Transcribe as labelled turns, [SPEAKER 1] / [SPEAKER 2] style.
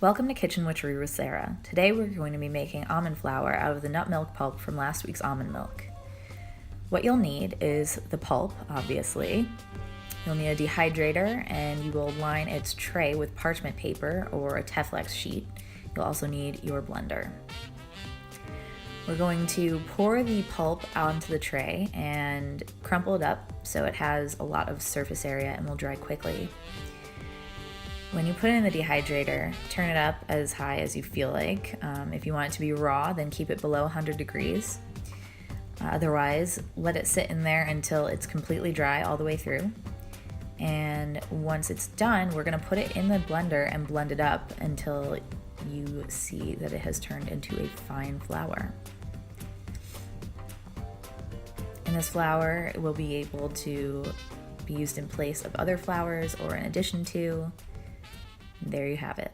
[SPEAKER 1] Welcome to Kitchen Witchery with Sarah. Today we're going to be making almond flour out of the nut milk pulp from last week's almond milk. What you'll need is the pulp, obviously. You'll need a dehydrator, and you will line its tray with parchment paper or a Teflex sheet. You'll also need your blender. We're going to pour the pulp onto the tray and crumple it up so it has a lot of surface area and will dry quickly. When you put it in the dehydrator, turn it up as high as you feel like. If you want it to be raw, then keep it below 100 degrees. Otherwise, let it sit in there until it's completely dry all the way through. And once it's done, we're gonna put it in the blender and blend it up until you see that it has turned into a fine flour. And this flour will be able to be used in place of other flours or in addition to. There you have it.